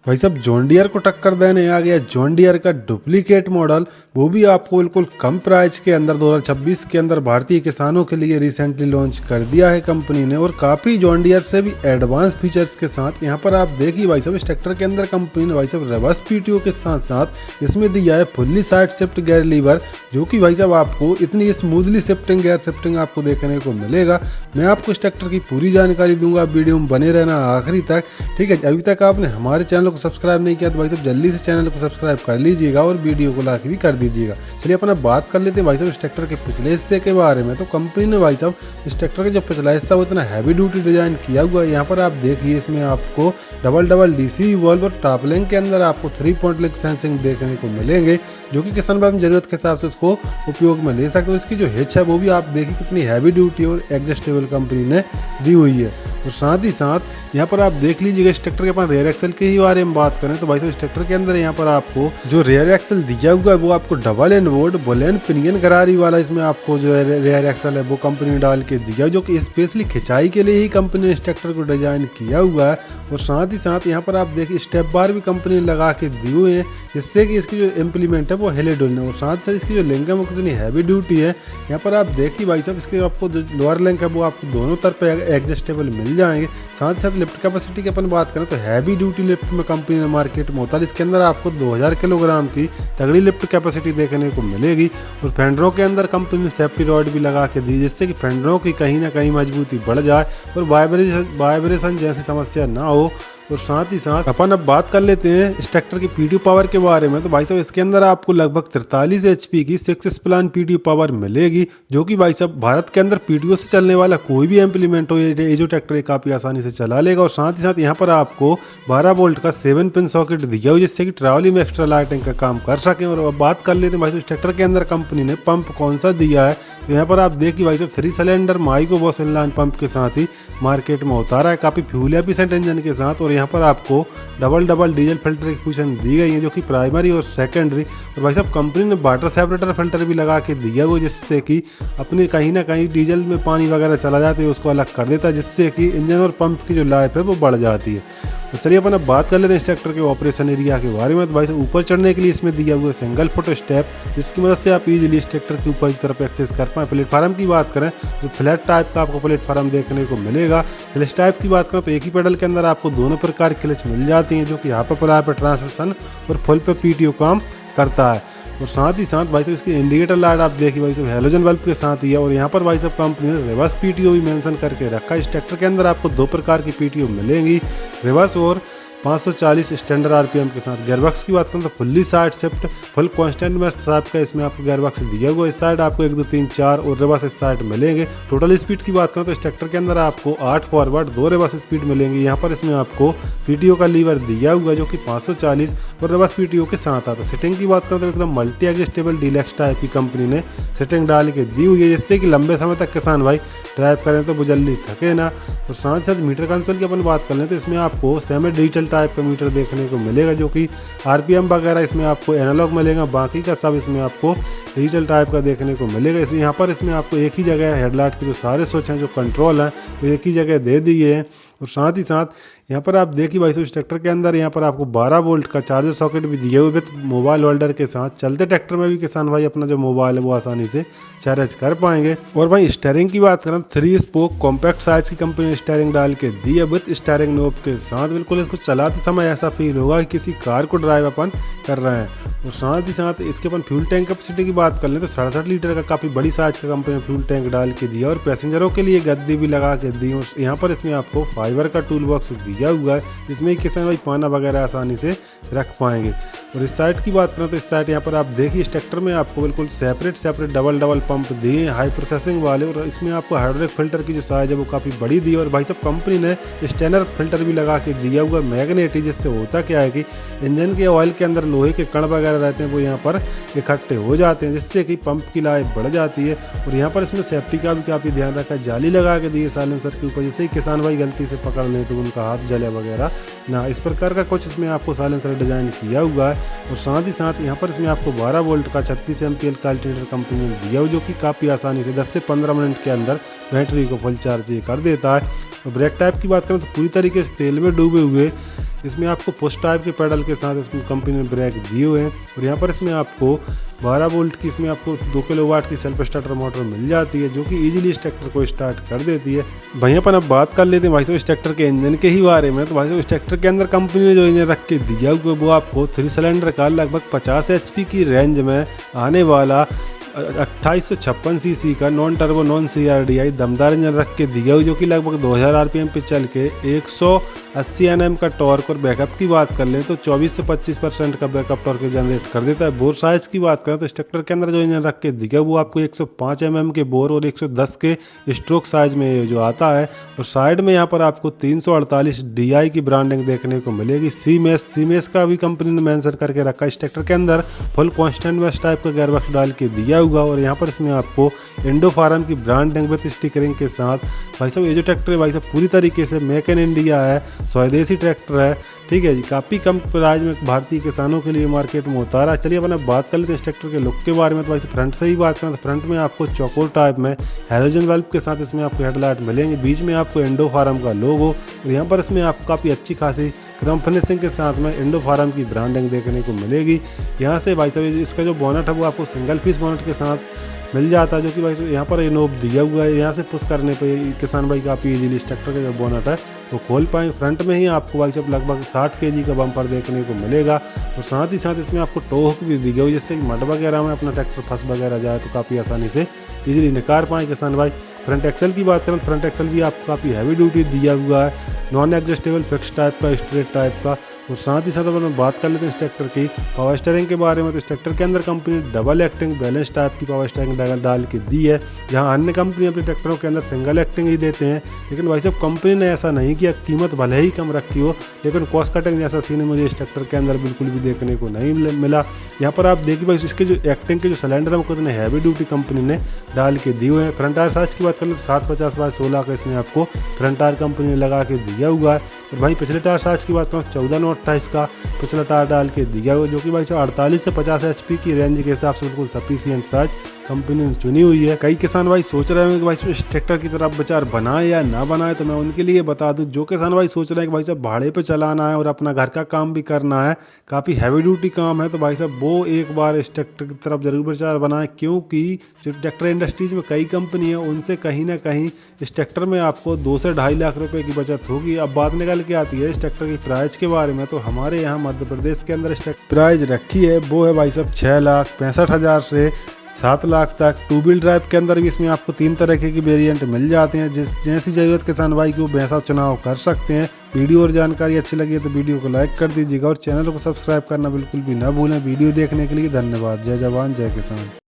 भाई साहब John Deere को टक्कर देने आ गया जॉन डियर का डुप्लीकेट मॉडल, वो भी आपको बिल्कुल कम प्राइस के अंदर 2026 के अंदर भारतीय किसानों के लिए रिसेंटली लॉन्च कर दिया है कंपनी ने, और काफ़ी जॉन डियर से भी एडवांस फीचर्स के साथ। यहाँ पर आप देखिए भाई साहब इस ट्रैक्टर के अंदर कंपनी ने भाई साहब रिवर्स पीटीओ के साथ साथ इसमें दिया है fully side shift gear lever, जो कि भाई साहब आपको इतनी स्मूथली शिफ्टिंग गियर शिफ्टिंग आपको देखने को मिलेगा। मैं आपको इस ट्रैक्टर की पूरी जानकारी दूंगा, वीडियो में बने रहना आखिरी तक, ठीक है। अभी तक आपने हमारे चैनल को सब्सक्राइब नहीं किया तो भाई साहब जल्दी से चैनल को सब्सक्राइब कर लीजिएगा और वीडियो को लाइक भी कर दीजिएगा। चलिए अपना बात कर लेते हैं भाई साहब इस ट्रैक्टर के पिछले हिस्से के बारे में। तो कंपनी ने भाई साहब इस ट्रैक्टर का जो पिछला हिस्सा वो इतना हैवी ड्यूटी डिजाइन किया हुआ है। यहाँ पर आप देखिए इसमें आपको डबल डीसी वॉल्व और टॉप लिंक के अंदर आपको 3 पॉइंट लिंक सेंसिंग देखने को मिलेंगे, जो कि किसान भाई जरूरत के हिसाब से उसको उपयोग में ले सकते हो। इसकी जो हिच है वो भी आप देखिए कितनी हैवी ड्यूटी और एडजस्टेबल कंपनी ने दी हुई है। और साथ ही साथ यहाँ पर आप देख लीजिएगा इस ट्रैक्टर के अपन रेयर एक्सल के ही बारे में बात करें तो भाई साहब इस ट्रैक्टर के अंदर यहाँ पर आपको जो रेयर एक्सल दिया हुआ है वो आपको डबल इनवोर्ड बुलेन पिनियन गरारी वाला इसमें आपको जो रेयर एक्सल है वो कंपनी ने डाल के दिया, जो कि स्पेशली खिंचाई के लिए ही कंपनी ने इस ट्रैक्टर को डिजाइन किया हुआ है। और साथ ही साथ यहाँ पर आप देखिए स्टेप बार भी कंपनी ने लगा के दिए हुए हैं, जिससे कि इसकी जो इम्प्लीमेंट है वो हिले डुलने। और साथ साथ इसकी जो लिंक है वो कितनी हैवी ड्यूटी है। यहाँ पर आप देखिए भाई साहब इसके आपको जो लोअर लिंक है वो आपको दोनों तरफ एडजस्टेबल मिल जाएंगे। साथ ही साथ लिफ्ट कैपेसिटी की अपन बात करें तो हैवी ड्यूटी लिफ्ट में कंपनी ने मार्केट में होता है, इसके अंदर आपको 2000 किलोग्राम की तगड़ी लिफ्ट कैपेसिटी देखने को मिलेगी। और फेंडरों के अंदर कंपनी ने सेफ्टी रॉड भी लगा के दी, जिससे कि फेंडरों की कहीं ना कहीं मजबूती बढ़ जाए और वाइब्रेशन जैसी समस्या ना हो। और साथ ही साथ अपन अब बात कर लेते हैं इस ट्रैक्टर की पीटीओ पावर के बारे में। तो भाई साहब इसके अंदर आपको लगभग 43 HP की 6 स्प्लान पीटीओ पावर मिलेगी, जो कि भाई साहब भारत के अंदर पीटीओ से चलने वाला कोई भी इम्प्लीमेंट हो ये जो ट्रैक्टर काफ़ी आसानी से चला लेगा। और साथ ही साथ यहाँ पर आपको 12 वोल्ट का 7 पिन सॉकेट दिया हो, जिससे कि ट्रैवली में एक्स्ट्रा लाइटिंग का काम कर सकें। और अब बात कर लेते हैं भाई साहब इस ट्रैक्टर के अंदर कंपनी ने पंप कौन सा दिया है। तो यहाँ पर आप देखिए भाई साहब 3 cylinder Mico Bosch inline pump के साथ ही मार्केट में उतारा है, काफ़ी फ्यूल एफिशिएंट इंजन के साथ। और यहाँ पर आपको डबल डीजल फिल्टर की फंक्शन दी गई है, जो कि प्राइमरी और सेकेंडरी। और भाई साहब कंपनी ने वाटर सेपरेटर फिल्टर भी लगा के दिया हुआ, जिससे कि अपने कहीं ना कहीं डीजल में पानी वगैरह चला जाता है उसको अलग कर देता है, जिससे कि इंजन और पंप की जो लाइफ है वो बढ़ जाती है। तो चलिए अपन अब बात कर लेते हैं इस ट्रैक्टर के ऑपरेशन एरिया के बारे में। तो भाई साहब ऊपर चढ़ने के लिए इसमें दिया हुआ सिंगल फुट स्टेप, जिसकी मदद से आप इजीली इस ट्रैक्टर के ऊपर की तरफ एक्सेस कर पाएँ। प्लेटफार्म की बात करें तो फ्लैट टाइप का आपको प्लेटफार्म देखने को मिलेगा। क्लच टाइप की बात करें तो एक ही पेडल के अंदर आपको दोनों प्रकार की क्लच मिल जाती हैं, जो कि यहाँ पर प्लाई पर ट्रांसमिशन और फुल पे पीटीओ काम करता है। और साथ ही साथ भाई साहब इसकी इंडिकेटर लाइट आप देखिए भाई साहब हेलोजन बल्ब के साथ ही है। और यहाँ पर भाई साहब कंपनी ने रिवर्स पीटीओ भी मेंशन करके रखा है। इस ट्रैक्टर के अंदर आपको 2 प्रकार की पीटीओ मिलेंगी, रिवर्स और 540 स्टैंडर्ड आरपीएम के साथ। गियरबॉक्स की बात करें तो fully side shift full constant में साइड का इसमें आपको गियरबॉक्स दिया हुआ है। इस साइड आपको 1 2 3 4 और रिवर्स इस साइड मिलेंगे। टोटल स्पीड की बात करें तो इस ट्रैक्टर के अंदर आपको 8 फॉरवर्ड 2 रिवर्स स्पीड मिलेंगी। यहाँ पर इसमें आपको पीटीओ का लीवर दिया हुआ है, जो कि 540 और रिवर्स पीटीओ के साथ आता है। सेटिंग की बात करें तो एकदम मल्टी एडजस्टेबल डीलक्स टाइप की कंपनी ने सेटिंग डाल के दी हुई है, जिससे कि लंबे समय तक किसान भाई ड्राइव करें तो वो जल्दी थके ना। और साथ साथ मीटर कंसोल की अपन बात कर लें तो इसमें आपको सेमी डिजिटल टाइप का मीटर देखने को मिलेगा, जो कि आरपीएम वगैरह इसमें आपको एनालॉग मिलेगा, बाकी का सब इसमें आपको डिजिटल टाइप का देखने को मिलेगा। इसमें यहाँ पर इसमें आपको एक ही जगह हेडलाइट के जो सारे स्विच हैं जो कंट्रोल हैं वो एक ही जगह दे दिए हैं। और साथ ही साथ यहाँ पर आप देखिए भाई साहब इस ट्रैक्टर के अंदर यहाँ पर आपको 12 वोल्ट का चार्जर सॉकेट भी दिए हुए विद मोबाइल होल्डर के साथ। चलते ट्रैक्टर में भी किसान भाई अपना जो मोबाइल है वो आसानी से चार्ज कर पाएंगे। और भाई स्टीयरिंग की बात करें 3 स्पोक कॉम्पैक्ट साइज की कंपनी ने स्टीयरिंग डाल के दी है विद स्टीयरिंग नोब के साथ। बिल्कुल इसको चलाते समय ऐसा फील होगा कि किसी कार को ड्राइव अपन कर रहे हैं। और साथ ही साथ इसके अपन फ्यूल टैंक कैपेसिटी की बात कर लें तो 67 लीटर का काफ़ी बड़ी साइज का कंपनी ने फ्यूल टैंक डाल के दिया और पैसेंजरों के लिए गद्दी भी लगा के दी। और यहाँ पर इसमें आपको फाइबर का टूल बॉक्स दिया हुआ है, जिसमें किसान भाई पाना वगैरह आसानी से रख पाएंगे। और इस साइड की बात करें तो इस साइड यहाँ पर आप देखिए इस ट्रैक्टर में आपको बिल्कुल सेपरेट डबल पंप दिए हाई प्रोसेसिंग वाले। और इसमें आपको हाइड्रोलिक फिल्टर की जो साइज है वो काफ़ी बड़ी दी है। और भाई साहब कंपनी ने स्टेनर फिल्टर भी लगा के दिया हुआ मैग्नेट, जिससे होता क्या है कि इंजन के ऑयल के अंदर लोहे के कण वगैरह रहते हैं वो यहाँ पर इकट्ठे हो जाते हैं, जिससे कि पंप की लाइफ बढ़ जाती है। और यहाँ पर इसमें सेफ्टी का भी काफ़ी ध्यान रखा है, जाली लगा के दी है साइलेंसर के ऊपर, जिससे किसान भाई गलती से पकड़ लें तो उनका हाथ जले वगैरह ना। इस प्रकार का कुछ इसमें आपको साइलेंसर डिजाइन किया हुआ है। और साथ ही साथ यहाँ पर इसमें आपको 12 वोल्ट का 36 एम्पीयर का अल्टरनेटर कंपनी ने दिया हुआ, जो कि काफ़ी आसानी से 10 से 15 मिनट के अंदर बैटरी को फुल चार्ज कर देता है। और ब्रेक टाइप की बात करें तो पूरी तरीके से तेल में डूबे हुए इसमें आपको पुश टाइप के पेडल के साथ इसमें कंपनी ने ब्रेक दिए हुए हैं। और यहाँ पर इसमें आपको 12 वोल्ट की इसमें आपको 2 किलोवाट की सेल्फ स्टार्टर मोटर मिल जाती है, जो कि इजीली इस ट्रैक्टर को स्टार्ट कर देती है। भाई अपन अब बात कर लेते हैं भाई साहब इस ट्रैक्टर के इंजन के ही बारे में। तो भाई साहब इस ट्रैक्टर के अंदर कंपनी ने जो इंजन रख के दिया हुआ वो आपको 3 सिलेंडर का लगभग 50 HP की रेंज में आने वाला 2856 सीसी का नॉन टर्बो नॉन CRDI दमदार इंजन रख के दिया हुआ, जो कि लगभग 2000 RPM पे चल के 180 Nm का टॉर्क और बैकअप की बात कर लें तो 24 से 25% का बैकअप टॉर्क जनरेट कर देता है। बोर साइज़ की बात करें तो इस ट्रैक्टर के अंदर जो इंजन रख के दिया वो आपको 105 mm के बोर और 110 के स्ट्रोक साइज में जो आता है। और साइड में यहाँ पर आपको 348 DI की ब्रांडिंग देखने को मिलेगी। सीमेस का भी कंपनी ने मेंशन करके रखा है। इस ट्रैक्टर के अंदर फुल कॉन्स्टेंट वेस्ट टाइप का गेयरबॉक्स डाल के दिया हुआ और यहाँ पर इसमें आपको इंडो फार्म की ब्रांडिंग विद स्टिकरिंग के साथ भाई साहब ये जो ट्रैक्टर है भाई साहब पूरी तरीके से मेक इन इंडिया है, स्वदेशी ट्रैक्टर है। ठीक है जी, काफ़ी कम प्राइस में भारतीय किसानों के लिए मार्केट में उतारा है। चलिए अपन अब बात कर लेते हैं इस ट्रैक्टर के लुक के बारे में। तो भाई साहब फ्रंट से ही बात करें तो फ्रंट में आपको चौकोर टाइप में हैलोजन बल्ब के साथ इसमें आपको हेडलाइट मिलेंगे। बीच में आपको इंडो फार्म का लोगो और यहाँ पर इसमें आपको काफ़ी अच्छी खासी क्रम फिनिशिंग के साथ में इंडो फार्म की ब्रांडिंग देखने को मिलेगी। यहाँ से भाई साहब इसका जो बोनट है वो आपको सिंगल पीस बोनट के साथ मिल जाता है, जो कि भाई यहाँ पर नोब दिया हुआ है। यहाँ से पुश करने पे किसान भाई काफ़ी इजीली इस ट्रैक्टर का जो बोनट है वो खोल पाएंगे। फ्रंट में ही आपको भाई साहब लगभग 60 kg का बम्पर देखने को मिलेगा और साथ ही साथ इसमें आपको टो हुक भी दी गई, जिससे मड वगैरह में अपना ट्रैक्टर फंस वगैरह जाए तो काफ़ी आसानी से इजीली निकाल पाएँ किसान भाई। फ्रंट एक्सल की बात करें तो फ्रंट एक्सल भी आपको काफ़ी हैवी ड्यूटी दिया हुआ है, नॉन एडजस्टेबल फिक्स टाइप का, स्ट्रेट टाइप का। और साथ ही साथ अगर हम बात कर लेते हैं इस ट्रैक्टर की पावर स्टीयरिंग के बारे में तो इस ट्रैक्टर के अंदर company double acting balance type की पावर स्टीयरिंग डाल के दी है, जहां अन्य कंपनी अपने ट्रैक्टरों के अंदर सिंगल एक्टिंग ही देते हैं। लेकिन भाई साहब कंपनी ने ऐसा नहीं किया, कीमत भले ही कम रखी हो लेकिन कॉस्ट कटिंग जैसा सीन मुझे इस ट्रैक्टर के अंदर बिल्कुल भी देखने को नहीं मिला। यहाँ पर आप देखिए भाई इसके जो एक्टिंग के जो सिलेंडर है वो कितने हैवी ड्यूटी कंपनी ने डाल के दिए हुए हैं। फ्रंट टायर साइज की बात कर लो तो 750/16 का इसमें आपको फ्रंट टायर कंपनी ने लगा के दिया हुआ है। और भाई पिछले टायर साइज की बात करो 14/28 का पिछला टायर डाल के दिया हुआ, जो कि भाई साहब 48 से 50 HP की रेंज के हिसाब से बिल्कुल सफिशिएंट साइज कंपनी ने चुनी हुई है। कई किसान भाई सोच रहे हैं कि भाई इस ट्रैक्टर की तरफ विचार बनाए या ना बनाए, तो मैं उनके लिए बता दूं जो किसान भाई सोच रहे हैं कि भाई साहब भाड़े पे चलाना है और अपना घर का काम भी करना है, काफ़ी हैवी ड्यूटी काम है, तो भाई साहब वो एक बार इस ट्रैक्टर की तरफ जरूर विचार बनाएं। क्योंकि जो ट्रैक्टर इंडस्ट्रीज में कई कंपनी है उनसे कहीं ना कहीं इस ट्रैक्टर में आपको 2 से 2.5 लाख रुपए की बचत होगी। अब बात निकल के आती है इस ट्रैक्टर की प्राइस के बारे में, तो हमारे यहाँ मध्य प्रदेश के अंदर इस ट्रैक्टर प्राइस रखी है वो है भाई साहब 6,65,000 से 7 लाख तक। 2 व्हील ड्राइव के अंदर भी इसमें आपको 3 तरह की वेरिएंट मिल जाते हैं, जैसी ज़रूरत किसान भाई की वो वैसा चुनाव कर सकते हैं। वीडियो और जानकारी अच्छी लगी है तो वीडियो को लाइक कर दीजिएगा और चैनल को सब्सक्राइब करना बिल्कुल भी ना भूलें। वीडियो देखने के लिए धन्यवाद। जय जवान जय किसान।